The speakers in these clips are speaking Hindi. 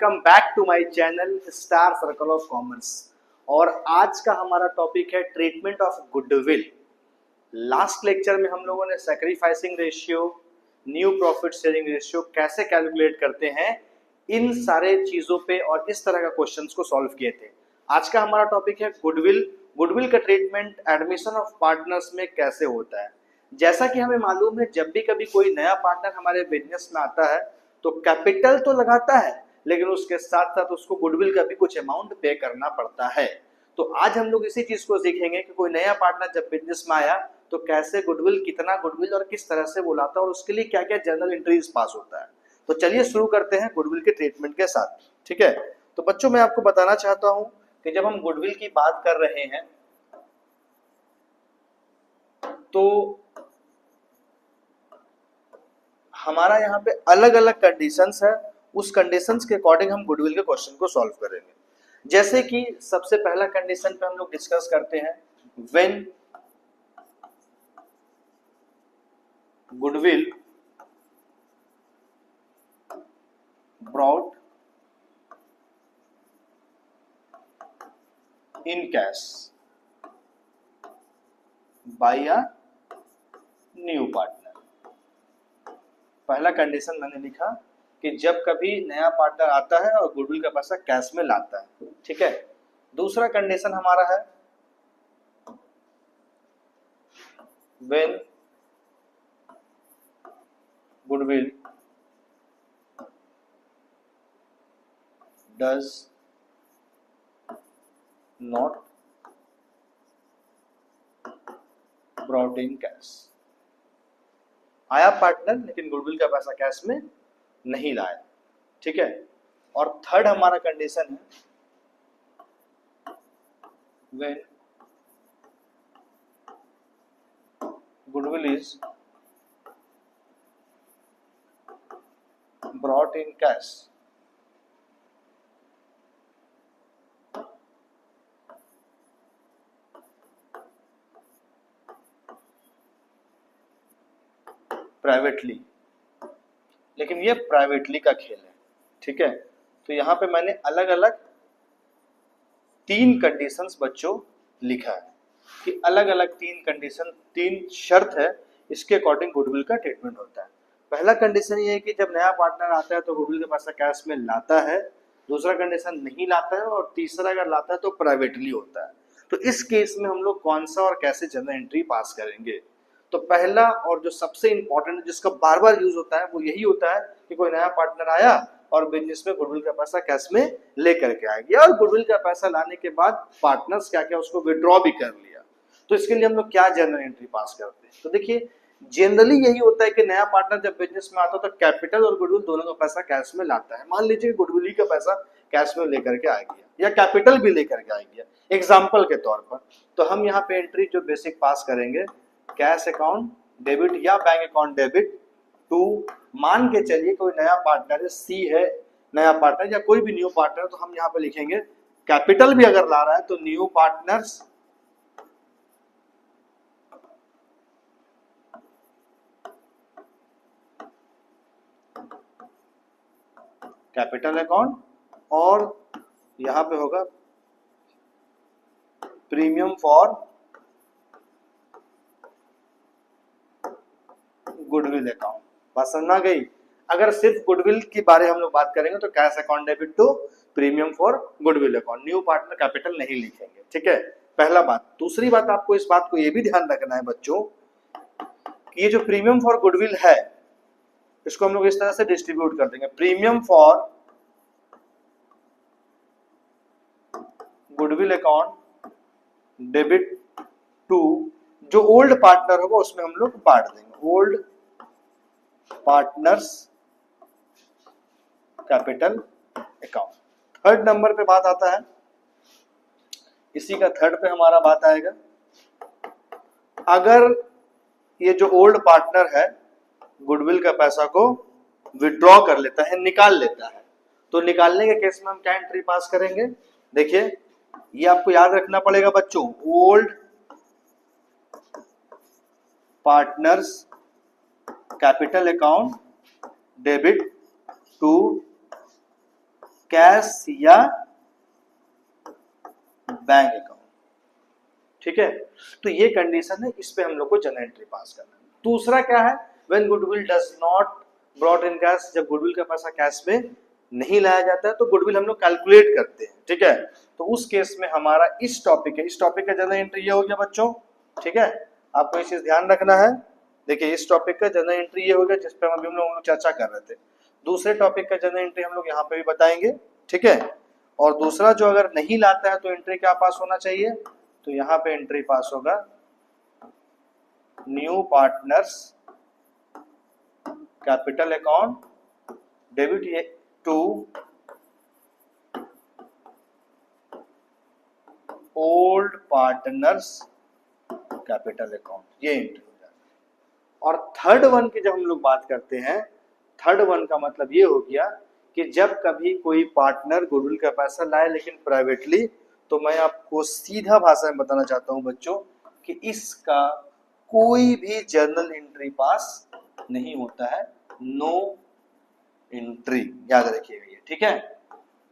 Welcome back to my channel star circle of commerce. और आज का हमारा टॉपिक है treatment of goodwill. Last lecture में हम लोगों ने sacrificing ratio, new profit sharing ratio कैसे कैलकुलेट करते हैं, इन सारे चीजों पे और इस तरह का क्वेश्चंस को सॉल्व किए थे। आज का हमारा टॉपिक है गुडविल। गुडविल का ट्रीटमेंट एडमिशन ऑफ पार्टनर्स में कैसे होता है। जैसा कि हमें मालूम है, जब भी कभी कोई नया पार्टनर हमारे बिजनेस में आता है तो कैपिटल तो लगाता है, लेकिन उसके साथ साथ उसको गुडविल का भी कुछ अमाउंट पे करना पड़ता है। तो आज हम लोग इसी चीज को सीखेंगे कि कोई नया पार्टनर जब बिजनेस में आया तो कैसे गुडविल, कितना गुडविल और किस तरह से बुलाता है और उसके लिए क्या क्या जर्नल एंट्रीज पास होता है। तो चलिए शुरू करते हैं गुडविल के ट्रीटमेंट के साथ। ठीक है, तो बच्चों मैं आपको बताना चाहता हूं कि जब हम गुडविल की बात कर रहे हैं तो हमारा यहाँ पे अलग अलग कंडीशंस है, उस कंडीशंस के अकॉर्डिंग हम गुडविल के क्वेश्चन को सॉल्व करेंगे। जैसे कि सबसे पहला कंडीशन पे हम लोग डिस्कस करते हैं, when goodwill brought in cash bye a new partner. पहला कंडीशन मैंने लिखा कि जब कभी नया पार्टनर आता है और गुडविल का पैसा कैश में लाता है। ठीक है, दूसरा कंडीशन हमारा है when goodwill does not brought in cash. आया पार्टनर लेकिन गुडविल का पैसा कैश में नहीं लाया। ठीक है, और थर्ड हमारा कंडीशन है when goodwill is brought in cash privately. लेकिन ये प्राइवेटली का खेल है। ठीक है, तो यहां पे मैंने अलग अलग तीन कंडीशंस बच्चों लिखा है कि अलग अलग तीन कंडीशन, तीन शर्त है, इसके अकॉर्डिंग गुडविल का ट्रीटमेंट होता है। पहला कंडीशन ये है कि जब नया पार्टनर आता है तो गुडविल का पैसा कैश में लाता है, दूसरा कंडीशन नहीं लाता है, और तीसरा अगर लाता है तो प्राइवेटली होता है। तो इस केस में हम लोग कौन सा और कैसे जर्नल एंट्री पास करेंगे। तो पहला और जो सबसे इंपॉर्टेंट जिसका बार बार यूज होता है वो यही होता है कि कोई नया पार्टनर आया और बिजनेस में गुडविल का पैसा कैश में लेकर के आ गया, और गुडविल का पैसा लाने के बाद पार्टनर्स क्या क्या उसको विड्रॉ भी कर लिया। तो इसके लिए हम लोग क्या जर्नल एंट्री पास करते हैं। तो देखिए, जनरली यही होता है कि नया पार्टनर जब बिजनेस में आता है तो कैपिटल और गुडविल दोनों का पैसा कैश में लाता है। मान लीजिए गुडविल का पैसा कैश में लेकर के आ गया या कैपिटल भी लेकर के आ गया एग्जाम्पल के तौर पर, तो हम यहाँ पे एंट्री जो बेसिक पास करेंगे, कैश अकाउंट डेबिट या बैंक अकाउंट डेबिट टू, मान के चलिए कोई नया पार्टनर है, सी है नया पार्टनर या कोई भी न्यू पार्टनर, तो हम यहाँ पे लिखेंगे कैपिटल भी अगर ला रहा है तो न्यू पार्टनर्स कैपिटल अकाउंट, और यहां पे होगा प्रीमियम फॉर गुडविल अकाउंट। बात समझ में आ गई। अगर सिर्फ गुडविल की बारे हम लोग बात करेंगे तो cash account debit to premium for goodwill account, new partner capital नहीं लिखेंगे। ठीक है, पहला बात। दूसरी बात, आपको इस बात को यह भी ध्यान रखना है बच्चों कि ये जो प्रीमियम फॉर गुडविल है इसको हम लोग इस तरह से डिस्ट्रीब्यूट कर देंगे, premium for goodwill account debit to, जो ओल्ड पार्टनर होगा उसमें हम लोग बांट देंगे, old partners capital account. Third number पे बात आता है, इसी का थर्ड पे हमारा बात आएगा, अगर ये जो ओल्ड पार्टनर है गुडविल का पैसा को विड्रॉ कर लेता है, निकाल लेता है, तो निकालने के केस में हम क्या एंट्री पास करेंगे। देखिए, ये आपको याद रखना पड़ेगा बच्चों, old partners capital account debit to cash या बैंक अकाउंट, ठीक है। तो ये कंडीशन है, इस पे हम लोग को जनरल एंट्री पास करना है। दूसरा क्या है, when goodwill does not brought in cash, जब गुडविल का पैसा कैश में नहीं लाया जाता है तो गुडविल हम लोग कैलकुलेट करते हैं, ठीक है। तो उस केस में हमारा इस टॉपिक है, इस टॉपिक का जनरल एंट्री ये हो गया बच्चों, ठीक है। आपको ये चीज ध्यान रखना है। देखिए इस टॉपिक का जनरल एंट्री ये हो गया जिस पे हम लोग चर्चा कर रहे थे। दूसरे टॉपिक का जनरल एंट्री हम लोग यहाँ पे भी बताएंगे, ठीक है। और दूसरा जो अगर नहीं लाता है तो एंट्री क्या पास होना चाहिए, तो यहाँ पे एंट्री पास होगा new partners capital account debit to old partners capital account, ये एंट्री हो जाती है। और थर्ड वन की जब हम लोग बात करते हैं, थर्ड वन का मतलब ये हो गया कि जब कभी कोई पार्टनर गुडविल का पैसा लाए लेकिन प्राइवेटली, तो मैं आपको सीधा भाषा में बताना चाहता हूं बच्चों कि इसका कोई भी जर्नल एंट्री पास नहीं होता है, नो एंट्री, याद रखिएगा ये, ठीक है।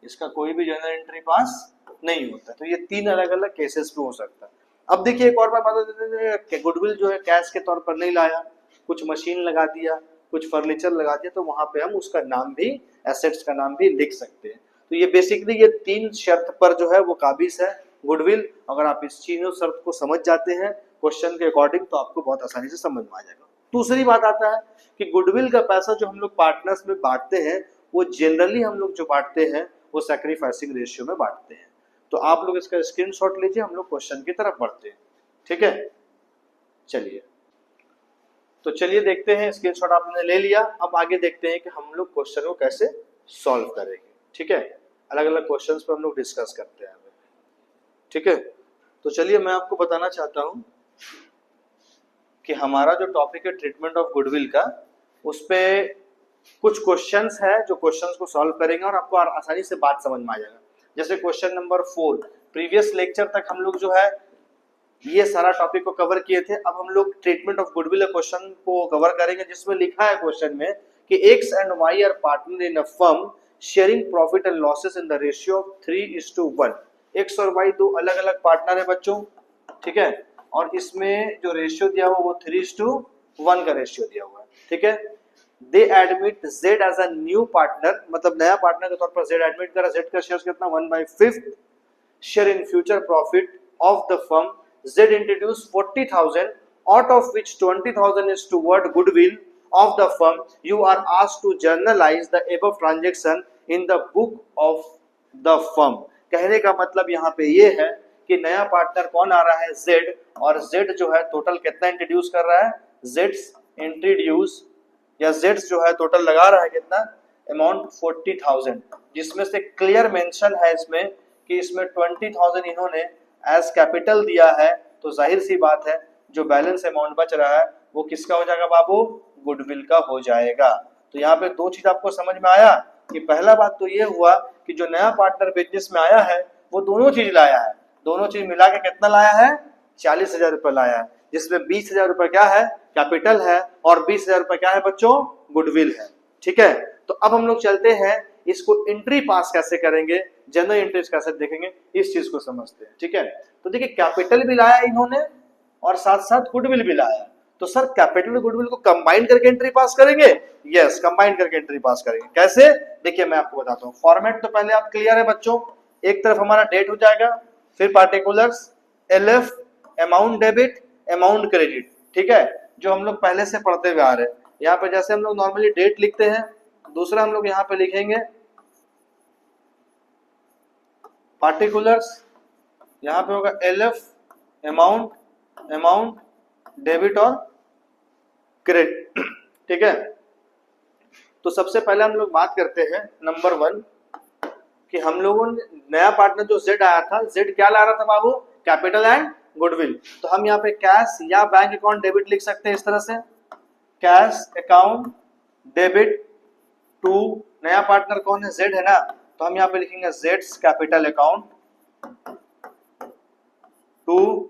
इसका कोई भी जर्नल एंट्री पास नहीं होता। तो ये तीन अलग अलग केसेस पे हो सकता है। अब देखिए एक और बात बता देते हैं कि गुडविल जो है कैश के तौर पर नहीं लाया, कुछ मशीन लगा दिया, कुछ फर्नीचर लगा दिया, तो वहां पे हम उसका नाम भी, एसेट्स का नाम भी लिख सकते हैं। तो ये बेसिकली ये तीन शर्त पर जो है वो काबिज है गुडविल। अगर आप इस तीनों शर्त को समझ जाते हैं क्वेश्चन के अकॉर्डिंग तो आपको बहुत आसानी से समझ में आ जाएगा। दूसरी बात आता है कि गुडविल का पैसा जो हम लोग पार्टनर्स में बांटते हैं वो जनरली हम लोग जो बांटते हैं वो सैक्रिफाइसिंग रेशियो में बांटते हैं। तो आप लोग इसका स्क्रीनशॉट लीजिए, हम लोग क्वेश्चन की तरफ बढ़ते हैं, ठीक है। चलिए तो चलिए देखते हैं, स्क्रीनशॉट आपने ले लिया। अब आगे देखते हैं कि हम लोग क्वेश्चन को कैसे सॉल्व करेंगे, ठीक है। अलग अलग क्वेश्चंस पे हम लोग डिस्कस करते हैं, ठीक है। तो चलिए मैं आपको बताना चाहता हूं कि हमारा जो टॉपिक है ट्रीटमेंट ऑफ गुडविल का, उस पे कुछ क्वेश्चंस है जो क्वेश्चंस को सॉल्व करेंगे और आपको आसानी से बात समझ में आ जाएगा। जैसे क्वेश्चन नंबर 4, प्रीवियस लेक्चर तक हम लोग जो है ये सारा टॉपिक को कवर किए थे। अब हम लोग ट्रीटमेंट ऑफ गुडविल क्वेश्चन को कवर करेंगे, जिसमें लिखा है क्वेश्चन में कि X and Y are partner in a firm sharing profit and losses in the ratio of 3:1। X और वाई दो अलग अलग पार्टनर है बच्चों, ठीक है। और इसमें जो रेशियो दिया हुआ वो 3:1 का रेशियो दिया हुआ है, ठीक है। They admit Z as a new partner, मतलब नया पार्टनर के तौर पर जेड एडमिट करा। जेड का शेयर कितना, 1/5 share in future profit of the firm. Z introduced 40,000, out of which 20,000 is toward goodwill of the firm. You are asked to journalize the above transaction in the book of the firm. कहने का मतलब यहाँ पे ये है कि नया पार्टनर कौन आ रहा है, Z, और Z जो है टोटल कितना इंट्रोड्यूस कर रहा है, Z इंट्रोड्यूस या Z जो है टोटल लगा रहा है कितना, अमाउंट 40,000, जिसमें से क्लियर मेंशन है इसमें कि इसमें 20,000 इन्होंने एज कैपिटल दिया है। तो जाहिर सी बात है जो बैलेंस अमाउंट बच रहा है वो किसका हो जाएगा बाबू, गुडविल का हो जाएगा। तो यहाँ पे दो चीज आपको समझ में आया कि पहला बात तो ये हुआ कि जो नया पार्टनर बिजनेस में आया है वो दोनों चीज लाया है, दोनों चीज मिला के कितना लाया है, 40,000 रुपए लाया है, जिसमें 20,000 रुपए क्या है, कैपिटल है, और 20,000 रुपए क्या है बच्चों, गुडविल है, ठीक है। तो अब हम लोग चलते हैं इसको एंट्री पास कैसे करेंगे, जनरल एंट्री कैसे देखेंगे, इस चीज को समझते हैं, ठीक है। तो देखिए कैपिटल भी लाया इन्होंने और साथ साथ गुडविल भी लाया, तो सर कैपिटल और गुडविल को कंबाइन करके एंट्री पास करेंगे, यस कंबाइन करके एंट्री पास करेंगे। कैसे, देखिए मैं आपको बताता हूँ। फॉर्मेट तो पहले आप क्लियर है बच्चों, एक तरफ हमारा डेट हो जाएगा, फिर particulars, LF, amount debit, amount credit, ठीक है, जो हम लोग पहले से पढ़ते हुए आ रहे हैं। यहाँ पे जैसे हम लोग नॉर्मली डेट लिखते हैं, दूसरा हम लोग यहाँ पे लिखेंगे पार्टिकुलर्स, यहाँ पे होगा एलएफ, अमाउंट, अमाउंट डेबिट और क्रेडिट, ठीक है। तो सबसे पहले हम लोग बात करते हैं नंबर 1 कि हम लोगों ने नया पार्टनर जो जेड आया था, जेड क्या ला रहा था बाबू, कैपिटल एंड गुडविल। तो हम यहाँ पे कैश या बैंक अकाउंट डेबिट लिख सकते हैं इस तरह से, कैश अकाउंट डेबिट टू, नया पार्टनर कौन है, जेड है ना, तो हम यहाँ पे लिखेंगे जेड्स capital account to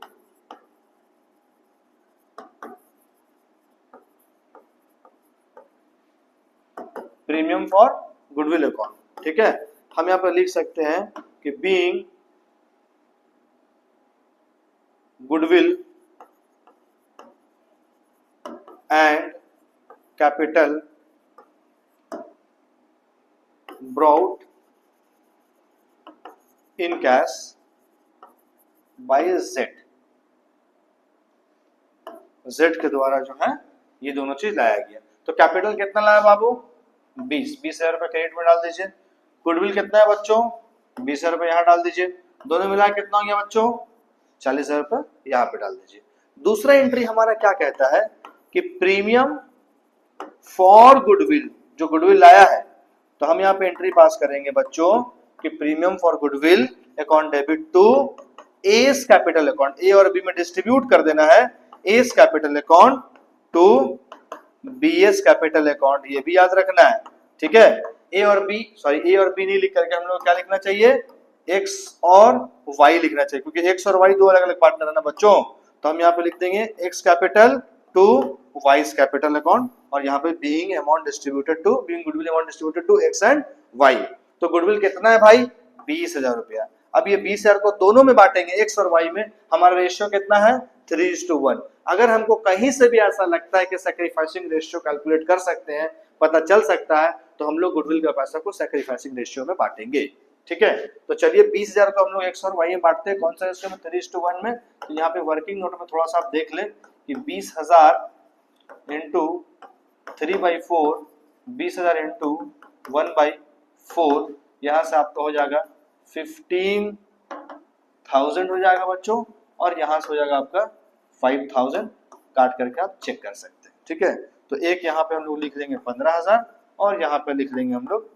premium for goodwill account, ठीक है। हम यहाँ पर लिख सकते हैं कि being goodwill and capital brought in cash by Z, Z के द्वारा जो है ये दोनों चीज लाया गया। तो कैपिटल कितना लाया बाबू? 20,000 रुपए क्रेडिट में डाल दीजिए। गुडविल कितना है बच्चों? 20,000 रुपए यहाँ डाल दीजिए। दोनों मिला कितना हो गया बच्चों? 40,000 रुपए यहाँ पे डाल दीजिए। दूसरा एंट्री हमारा क्या कहता है कि प्रीमियम फॉर गुडविल, जो गुडविल लाया है, तो हम यहाँ पे एंट्री पास करेंगे बच्चों कि premium for goodwill account debit to A's capital account, A और बी में डिस्ट्रीब्यूट कर देना है, A's capital account to B's capital account, ये भी याद रखना है, ठीक है। ए और बी नहीं लिख करके हम लोग क्या लिखना चाहिए? एक्स और वाई लिखना चाहिए, क्योंकि एक्स और वाई दो अलग अलग पार्टनर है ना बच्चों। तो हम यहाँ पे लिख देंगे X capital to Y's capital account, और यहाँ पे being amount distributed to, being goodwill amount distributed to X and Y. तो गुडविल कितना है भाई? 20,000 रुपया। अब ये 20,000 को दोनों में बांटेंगे, एक्स और वाई में। हमारा रेशियो कितना है? 3:1। अगर हमको कहीं से भी ऐसा लगता है कि सैक्रिफाइसिंग रेशियो कैलकुलेट कर सकते हैं, पता चल सकता है, तो हम लोग गुडविल का पैसा को सैक्रिफाइसिंग रेशियो में बांटेंगे, ठीक है। तो चलिए 20,000 को हम लोग एक्स और वाई में बांटते हैं, कौन सा रेशियो में? 3:1 में। तो यहाँ पे वर्किंग नोट में थोड़ा सा आप देख लें कि 20,000 इंटू 3/4, 20,000 इंटू 1/4, यहाँ से आपका हो जाएगा 15,000 हो जाएगा बच्चों, और यहाँ से हो जाएगा आपका 5,000, काट करके आप चेक कर सकते हैं, ठीक है। तो एक यहाँ पे हम लोग लिख देंगे 15,000, और यहाँ पे लिख देंगे हम लोग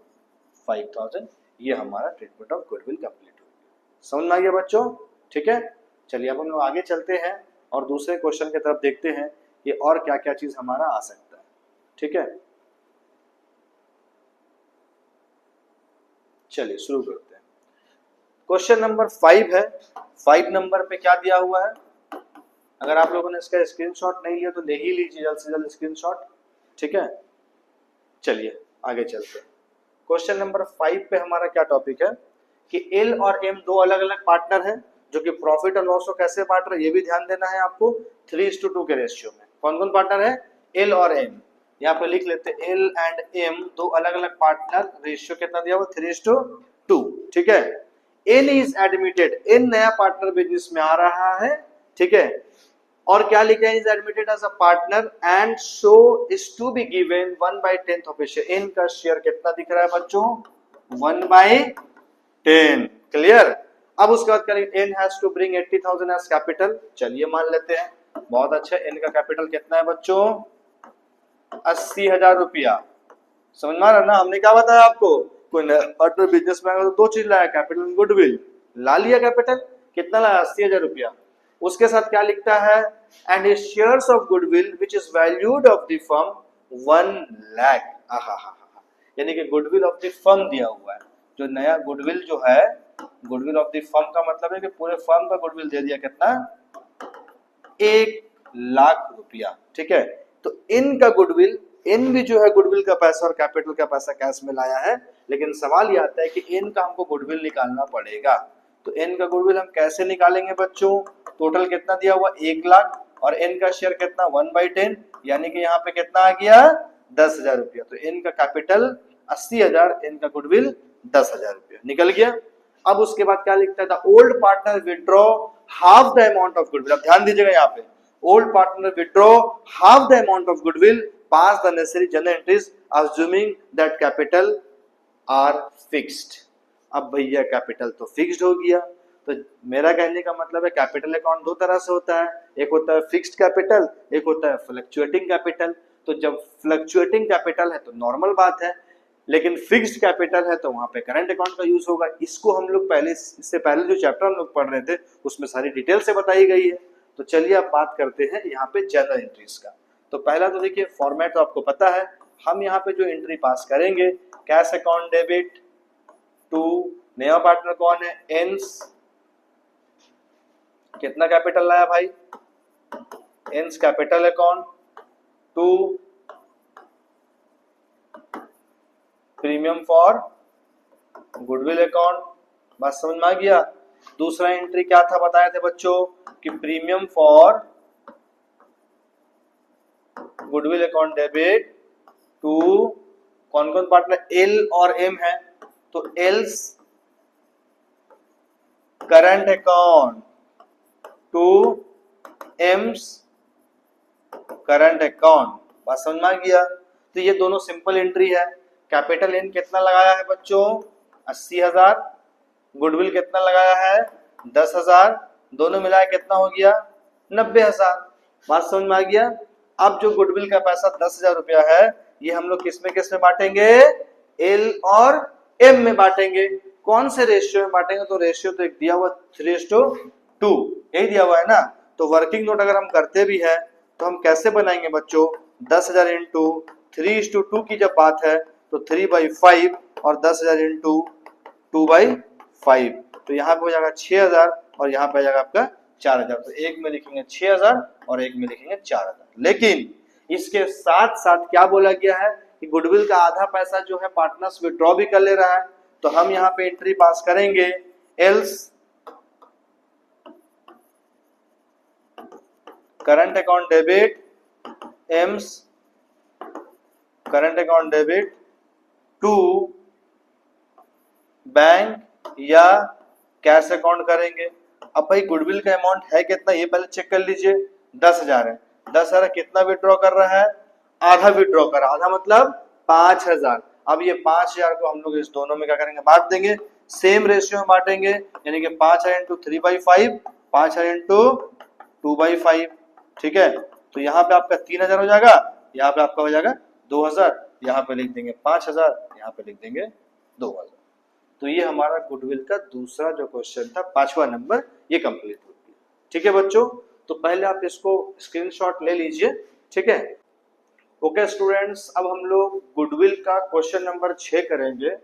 5,000। ये हमारा ट्रीटमेंट ऑफ गुडविल कंप्लीट हो गया। समझ में आ गया बच्चों? ठीक है। चलिए अब हम लोग आगे चलते हैं और दूसरे क्वेश्चन की तरफ देखते हैं कि और क्या क्या चीज हमारा आ सकता है, ठीक है। चलिए शुरू करते हैं। क्वेश्चन नंबर 5 है। 5 नंबर पे क्या दिया हुआ है? अगर आप लोगों ने इसका स्क्रीनशॉट नहीं लिया तो ले ही लीजिए जल्द से जल्द स्क्रीनशॉट, ठीक है। चलिए आगे चलते हैं। क्वेश्चन नंबर 5 पे हमारा क्या टॉपिक है कि एल और एम दो अलग अलग पार्टनर है, जो कि प्रॉफिट और लॉस को कैसे बांट रहे हैं ये भी ध्यान देना है आपको। 3:2 के रेशियो में कौन कौन पार्टनर है? एल और एम। यहाँ पे लिख लेते हैं एल एंड एम दो अलग अलग पार्टनर, रेशियो कितना दिया हुआ? 3:2, ठीक है। एन इज एडमिटेड, एन नया पार्टनर बिजनेस में आ रहा है, ठीक है। और क्या लिखा है? Is admitted as a partner and so is to be given 1/10 of share. N का शेयर कितना दिख रहा है बच्चों? 1/10, क्लियर। अब उसके बाद करेंगे N has to bring 80,000 as capital. चलिए मान लेते हैं, बहुत अच्छा। एन का कैपिटल कितना है बच्चों? 80,000 रुपया। समझ में आ रहा है ना? हमने क्या बताया आपको, कोई पार्टनर बिजनेस में तो दो चीज लाया, कैपिटल एंड गुडविल। ला लिया कैपिटल, कितना लाया? 80,000 रुपया। उसके साथ क्या लिखता है? And his shares of goodwill which is valued of the firm 1 lakh. यानी कि गुडविल ऑफ द फर्म दिया हुआ है। जो नया गुडविल जो है, गुडविल ऑफ द फर्म का मतलब है कि पूरे फर्म का गुडविल दे दिया कितना? 1 लाख रुपया, ठीक है। तो इनका गुडविल, इन भी जो है गुडविल का पैसा और कैपिटल का पैसा कैश में लाया है, लेकिन सवाल ये आता है कि इन का हमको गुडविल निकालना पड़ेगा। तो इन का गुडविल हम कैसे निकालेंगे बच्चों? टोटल कितना दिया हुआ? 1 लाख, और इन का शेयर कितना? 1/10, यानी कि यहाँ पे कितना आ गया? 10,000 रुपया। तो इनका कैपिटल 80,000, इनका गुडविल 10,000 रुपया निकल गया। अब उसके बाद क्या लिखता है? The old partner withdraw half the amount of goodwill. अब ध्यान दीजिएगा यहाँ पे, old partner withdraw half the amount of goodwill, pass the necessary general entries assuming that capital R fixed. अब भैया कैपिटल तो फिक्स्ड हो गया, तो मेरा कहने का मतलब है कैपिटल अकाउंट दो तरह से होता है, एक होता है फिक्स्ड कैपिटल, एक होता है फ्लक्चुएटिंग कैपिटल। तो जब फ्लक्चुएटिंग कैपिटल है तो नॉर्मल बात है, लेकिन फिक्स्ड कैपिटल है तो वहां पे करंट अकाउंट का यूज होगा। इसको हम लोग पहले, इससे पहले जो चैप्टर हम लोग पढ़ रहे थे उसमें सारी डिटेल से बताई गई है। तो चलिए अब बात करते हैं यहाँ पे जनरल एंट्रीज का। तो पहला तो देखिए फॉर्मेट तो आपको पता है, हम यहाँ पे जो एंट्री पास करेंगे, कैश अकाउंट डेबिट टू नया पार्टनर कौन है? एंस। कितना कैपिटल लाया भाई? N's capital account to premium for goodwill account, बात समझ में आ गया। दूसरा एंट्री क्या था बताए थे बच्चों कि premium for goodwill account debit to कौन कौन पार्टनर, एल और एम है, तो L's current account to M's current account, बात समझ में आ गया। तो ये दोनों सिंपल एंट्री है। कैपिटल एन कितना लगाया है बच्चों 80,000, गुडविल कितना लगाया है 10,000, दोनों मिलाए कितना हो गया 90,000, बात समझ में आ गया। अब जो गुडविल का पैसा 10,000 रुपया है ये हम लोग किस में बांटेंगे, एल और एम में बांटेंगे। कौन से रेशियो में बांटेंगे, तो रेशियो तो एक दिया हुआ 3:2 यही दिया हुआ है ना। तो वर्किंग नोट अगर हम करते भी है तो हम कैसे बनाएंगे बच्चों, 10,000 इंटू 3:2 की जब बात है तो 3/5 और 10,000 इंटू 2/5, तो यहाँ पे हो जाएगा 6,000 और यहाँ पे आ जाएगा आपका 4,000। तो एक में लिखेंगे 6,000 और एक में लिखेंगे 4,000। लेकिन इसके साथ साथ क्या बोला गया है कि गुडविल का आधा पैसा जो है पार्टनर्स विड्रॉ भी कर ले रहा है, तो हम यहाँ पे एंट्री पास करेंगे L's current account debit M's current account debit to bank या कैश अकाउंट करेंगे। अब भाई गुडविल का अमाउंट है कितना ये पहले चेक कर लीजिए, 10,000 है, 10,000 कितना विड्रॉ कर रहा है, आधा विड्रॉ कर रहा है, आधा मतलब 5,000। अब ये 5,000 को हम लोग इस दोनों में क्या करेंगे, बांट देंगे, सेम रेशियो में बांटेंगे, यानी कि 5,000 इंटू 3/5, 5,000 इंटू 2/5, ठीक है। तो यहाँ पे आपका 3,000 हो जाएगा, यहाँ पे आपका हो जाएगा 2,000, यहाँ पे लिख देंगे 5,000, यहाँ पे लिख देंगे 2,000। तो ये हमारा गुडविल का दूसरा जो क्वेश्चन था 5वां नंबर, ये कंप्लीट हो गया। ठीक है बच्चों, तो पहले आप इसको स्क्रीनशॉट ले लीजिए, ठीक है। ओके स्टूडेंट्स, अब हम लोग गुडविल का क्वेश्चन नंबर 6 करेंगे,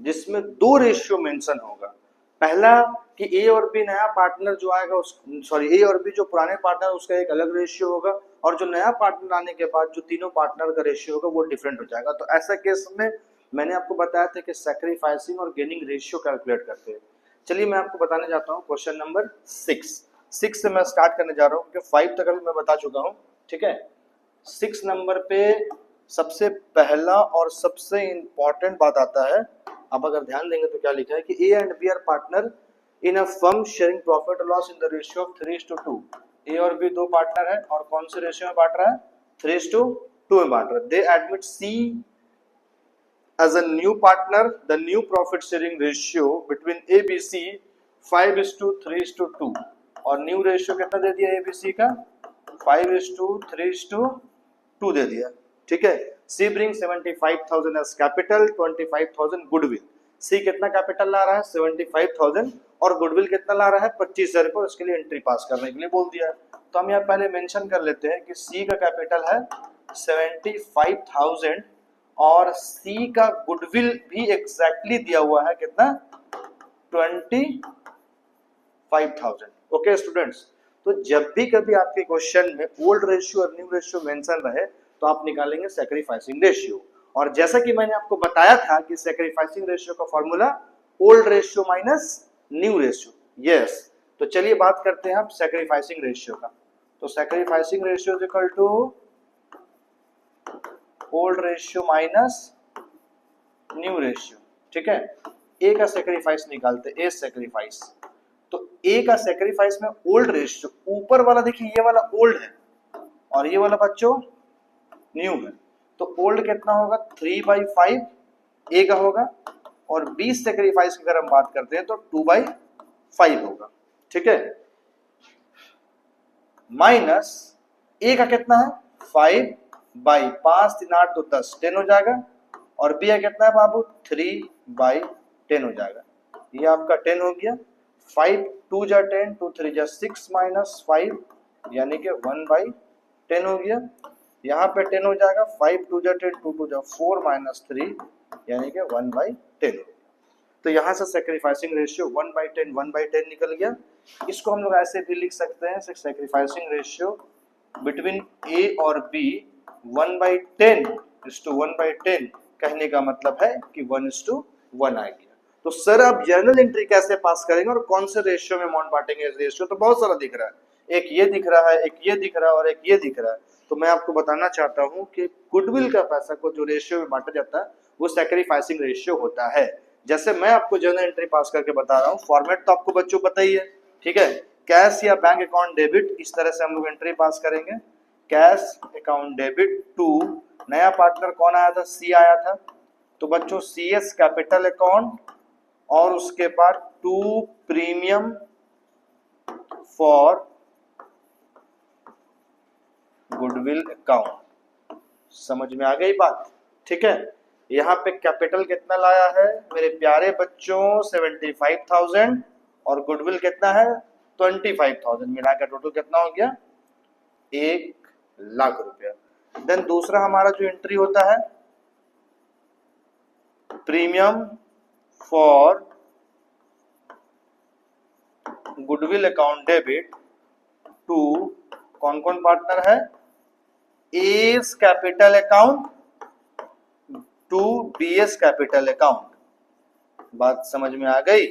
जिसमें 2 रेशियो मेंशन होगा। पहला कि ए और बी नया पार्टनर जो आएगा ए और बी जो पुराने पार्टनर उसका एक अलग रेशियो होगा, और जो नया पार्टनर आने के बाद जो तीनों पार्टनर का रेशियो होगा वो डिफरेंट हो जाएगा। तो ऐसा केस में मैंने आपको बताया था कि सैक्रिफाइसिंग और गेनिंग रेशियो कैलकुलेट करते हैं। चलिए मैं आपको बताने जाता हूँ क्वेश्चन नंबर 6 से मैं स्टार्ट करने जा रहा हूँ, क्योंकि 5 तक अभी मैं बता चुका हूँ, ठीक है। 6 नंबर पे सबसे पहला और सबसे इंपॉर्टेंट बात आता है। अब अगर ध्यान देंगे तो क्या लिखा है कि A and B are partner in a firm sharing profit और loss in the ratio of 3:2। A और बी दो पार्टनर है और कौन से रेशियो में बांट रहा है, 3:2 में बांट रहा है। They admit C as a new partner, the new profit sharing ratio between ABC 5:3:2 और न्यू रेशियो कितना दे दिया ABC का 5:3:2 दे दिया, ठीक है। C brings 75,000 as capital, 25,000 goodwill. C कितना कैपिटल ला रहा है 75,000 और गुडविल कितना ला रहा है 25,000 को, इसके लिए एंट्री पास करने के लिए बोल दिया। तो हम यहाँ पहले मेंशन कर लेते हैं कि C का कैपिटल है 75,000 और C का गुडविल भी एग्जैक्टली दिया हुआ है कितना 25,000। ओके स्टूडेंट्स, तो जब भी कभी आपके क्वेश्चन में ओल्ड रेशियो और न्यू रेशियो मेंशन रहे तो आप निकालेंगे सैक्रिफाइसिंग रेशियो। और जैसा कि मैंने आपको बताया था कि सैक्रिफाइसिंग रेशियो का formula old ratio minus new ratio, yes. तो चलिए बात करते हैं आप सैक्रिफाइसिंग रेशियो का। तो sacrificing ratio is equal to old ratio minus new ratio, ठीक है। ए का सैक्रिफाइस निकालते, ए सैक्रिफाइस, तो ए का सैक्रिफाइस में ओल्ड रेशियो, ऊपर वाला देखिए ये वाला ओल्ड है और ये वाला बच्चों न्यू है, तो ओल्ड कितना होगा 3/5 ए का होगा, और बी सैक्रिफाइस की अगर हम बात करते हैं तो 2/5 होगा, ठीक है। माइनस ए का कितना है 5/5, 3 8 2 10 10 हो जाएगा, और बी कितना है बाबू 3/10 हो जाएगा। ये आपका 10 हो गया, 5 2 जा 10, 2 3 जा 6 माइनस 5 यानी कि 1/10 हो गया। यहाँ पे 10 हो जाएगा, 5 2 जा 10, 2 2 जा 4 माइनस 3 यानी कि 1/10। तो यहाँ से सैक्रिफाइसिंग रेशियो 1/10 निकल गया। इसको हम लोग ऐसे भी लिख सकते हैं, सैक्रिफाइसिंग रेशियो बिटवीन ए और बी 1/10 is to 1/10 कहने का मतलब है कि 1:1 आ गया। तो सर आप जर्नल एंट्री कैसे पास करेंगे और कौन से रेशियो में अमाउंट बांटेंगे? रेशियो तो बहुत सारा दिख रहा है, एक ये दिख रहा है, एक ये दिख रहा है और एक ये दिख रहा है। तो मैं आपको बताना चाहता हूं कि गुडविल का पैसा को जो रेशियो में बांटा जाता है वो सैक्रिफाइसिंग रेशियो होता है। जैसे मैं आपको जर्नल एंट्री पास करके बता रहा हूँ, फॉर्मेट तो आपको बच्चों पता ही है, ठीक है। कैश या बैंक अकाउंट डेबिट, इस तरह से हम लोग एंट्री पास करेंगे। कैश अकाउंट डेबिट टू, नया पार्टनर कौन आया था? सी आया था, तो बच्चों सी एस कैपिटल अकाउंट और उसके बाद to premium for goodwill account. समझ में आ गई बात? ठीक है। यहाँ पे कैपिटल कितना लाया है मेरे प्यारे बच्चों? 75,000 और गुडविल कितना है? 25,000, मिलाकर टोटल कितना हो गया? 1,00,000 रुपया। देन दूसरा हमारा जो एंट्री होता है premium for goodwill account debit to, कौन कौन पार्टनर है? A's capital account to B's capital account. बात समझ में आ गई?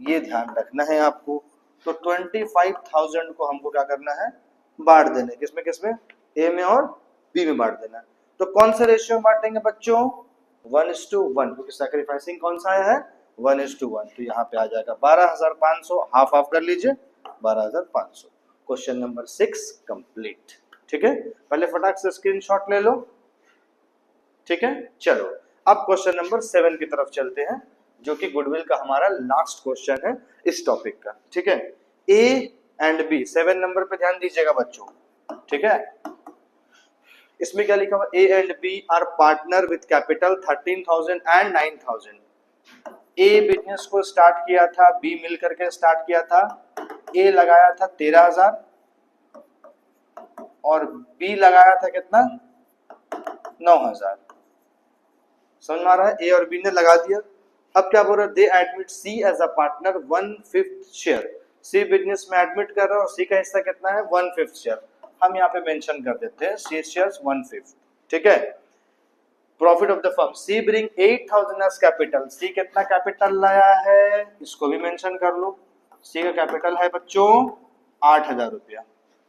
ये ध्यान रखना है आपको। तो 25,000 को हमको क्या करना है? बांट देना। किसमें किसमें? ए में और बी में बांट देना। तो कौन सा रेशियो बांटेंगे बच्चों? 1:1, क्योंकि सैक्रिफाइसिंग कौन सा आया है? 1:1। तो यहाँ पे आ जाएगा 12,500, हाफ हाफ कर लीजिए, 12,500। Question number 6 complete. ठीक है, पहले फटाक से स्क्रीनशॉट ले लो। ठीक है, चलो अब क्वेश्चन नंबर 7 की तरफ चलते हैं, जो कि गुडविल का हमारा लास्ट क्वेश्चन है इस टॉपिक का। ठीक है, ए एंड बी, 7 नंबर पे ध्यान दीजिएगा बच्चों। ठीक है, इसमें क्या लिखा हुआ? A and B are partner with capital 13,000 and 9,000। A business को स्टार्ट किया था, बी मिल करके स्टार्ट किया था। ए लगाया था 13,000 और बी लगाया था कितना? 9,000। समझ में आ रहा है? ए और बी ने लगा दिया। अब क्या बोल रहा है? They admit C as a partner 1/5 share. C business में एडमिट कर रहा है और सी का हिस्सा कितना है? 1/5 शेयर। हम यहाँ पे मेंशन कर देते हैं सी शेयर्स 1/5। ठीक है, profit of the firm, C bring 8,000 as capital. C कितना कैपिटल लाया है? इसको भी मेंशन कर लो। सी का कैपिटल है बच्चों 8,000 रुपया।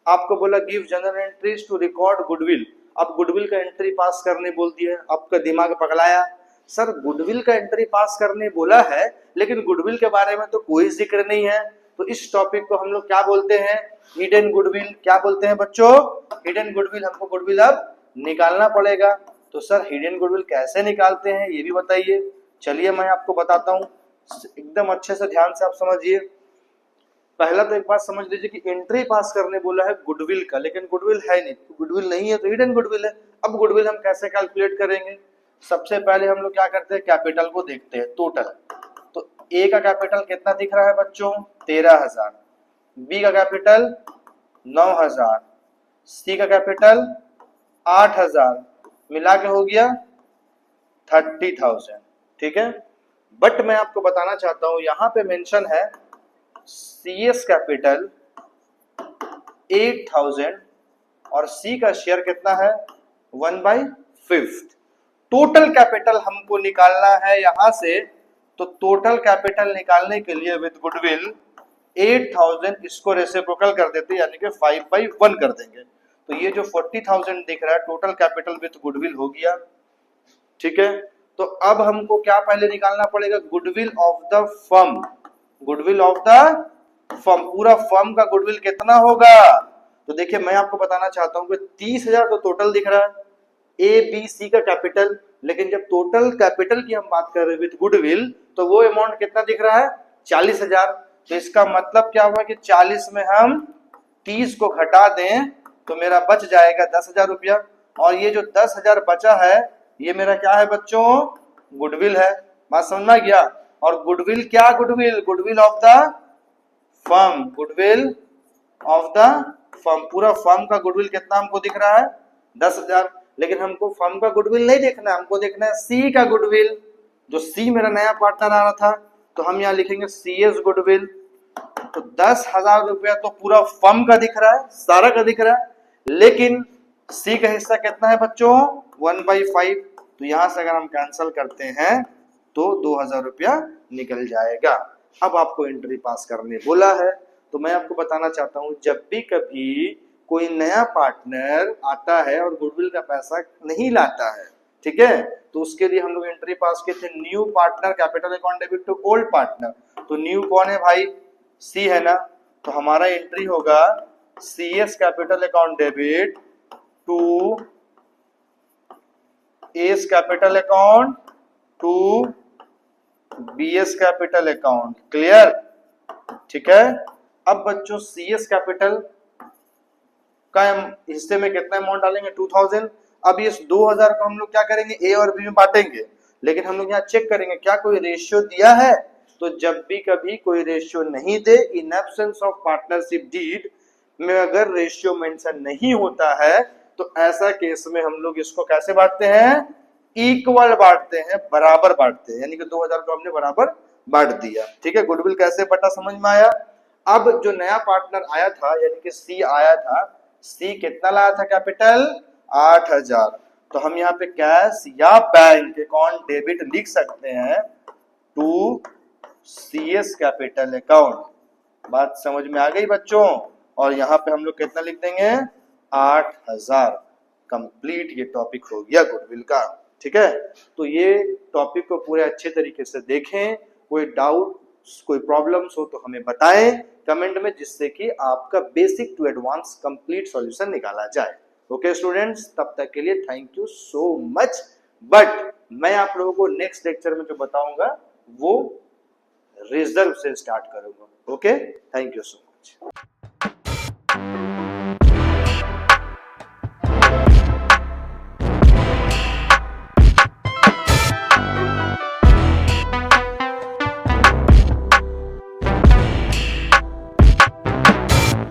आपको बोला give general entries to record goodwill. अब गुडविल का एंट्री पास करने बोल दिया। आपका दिमाग पगलाया, सर गुडविल का एंट्री पास करने बोला है लेकिन गुडविल के बारे में तो कोई जिक्र नहीं है। तो इस टॉपिक को हम लोग क्या बोलते हैं? Hidden goodwill. क्या बोलते हैं बच्चों? Hidden goodwill. हमको गुडविल अब निकालना पड़ेगा। तो सर हिडन गुडविल कैसे निकालते हैं ये भी बताइए। चलिए मैं आपको बताता हूँ, एकदम अच्छे से ध्यान से आप समझिए। पहला तो एक बात समझ लीजिए कि एंट्री पास करने बोला है गुडविल का, लेकिन गुडविल है नहीं। तो गुडविल नहीं है तो हिडन गुडविल है। अब गुडविल हम कैसे कैलकुलेट करेंगे? सबसे पहले हम लोग क्या करते हैं? कैपिटल को देखते हैं टोटल। तो ए का कैपिटल कितना दिख रहा है बच्चों? 13,000। बी का कैपिटल 9,000। सी का कैपिटल 8,000, मिला के हो गया 30,000। ठीक है, बट मैं आपको बताना चाहता हूं यहाँ पे मेंशन है CS कैपिटल 8,000 और C का शेयर कितना है? 1/5। टोटल कैपिटल हमको निकालना है यहां से। तो टोटल कैपिटल निकालने के लिए विद गुडविल 8,000 इसको रेसिप्रोकल कर देते, यानी कि 5/1 कर देंगे। तो ये जो 40,000 दिख रहा है टोटल कैपिटल विद गुडविल हो गया। ठीक है, तो अब हमको क्या पहले निकालना पड़ेगा? Goodwill of the firm. Goodwill of the firm, पूरा फर्म का गुडविल कितना होगा? तो देखिए मैं आपको बताना चाहता हूं कि 30,000 तो टोटल दिख रहा है, ए बी सी का कैपिटल, लेकिन जब टोटल कैपिटल की हम बात कर रहे हैं विद गुडविल तो वो अमाउंट कितना दिख रहा है? 40,000। तो इसका मतलब क्या हुआ कि 40 में हम 30 को घटा दें तो मेरा बच जाएगा 10,000 रुपया। और ये जो 10,000 बचा है ये मेरा क्या है बच्चों? गुडविल है। बात समझ में गया? और गुडविल क्या? Goodwill, goodwill of the firm. Goodwill of the firm, पूरा फर्म का गुडविल कितना हमको दिख रहा है? 10,000। लेकिन हमको फर्म का गुडविल नहीं देखना, हमको देखना है सी का गुडविल। जो सी मेरा नया पार्टनर आ रहा था, तो हम यहाँ लिखेंगे CS गुडविल। तो 10,000 रुपया तो पूरा फर्म का दिख रहा है, सारा का दिख रहा है, लेकिन C का हिस्सा कितना है बच्चों? 1/5। तो यहां से अगर हम कैंसिल करते हैं तो 2000 रुपया निकल जाएगा। अब आपको एंट्री पास करने बोला है, तो मैं आपको बताना चाहता हूं, जब भी कभी कोई नया पार्टनर आता है और गुडविल का पैसा नहीं लाता है, ठीक है, तो उसके लिए हम लोग एंट्री पास किए थे, new partner capital account debit to old partner. तो न्यू कौन है भाई? सी है ना, तो हमारा एंट्री होगा CS capital account debit to A's capital account to BS capital account. Clear? ठीक है। अब बच्चों CS कैपिटल का हिस्से में कितना अमाउंट डालेंगे? 2000। अब इस 2000 को हम लोग क्या करेंगे? A और B में बांटेंगे, लेकिन हम लोग यहाँ चेक करेंगे क्या कोई रेशियो दिया है। तो जब भी कभी कोई रेशियो नहीं दे, in absence of partnership deed में अगर रेशियो मेंशन नहीं होता है, तो ऐसा केस में हम लोग इसको कैसे बांटते हैं? इक्वल बांटते हैं, बराबर बांटते हैं, यानी कि 2000 को हमने बराबर बांट दिया। ठीक है, गुडविल कैसे बटा समझ में आया। अब जो नया पार्टनर आया था, यानी कि सी आया था, सी कितना लाया था कैपिटल? 8000। तो हम यहाँ पे कैश या बैंक अकाउंट डेबिट लिख सकते हैं टू CS कैपिटल अकाउंट। बात समझ में आ गई बच्चों? और यहाँ पे हम लोग कितना लिख देंगे? 8000। कंप्लीट ये टॉपिक हो गया गुडविल का। ठीक है, तो ये टॉपिक को पूरे अच्छे तरीके से देखें। कोई डाउट, कोई प्रॉब्लम्स हो तो हमें बताएं कमेंट में, जिससे कि आपका basic to advance complete solution निकाला जाए। ओके स्टूडेंट्स, तब तक के लिए thank you so much. But मैं आप लोगों को नेक्स्ट लेक्चर में जो बताऊंगा वो रिजर्व से स्टार्ट करूंगा। Okay, thank you so much.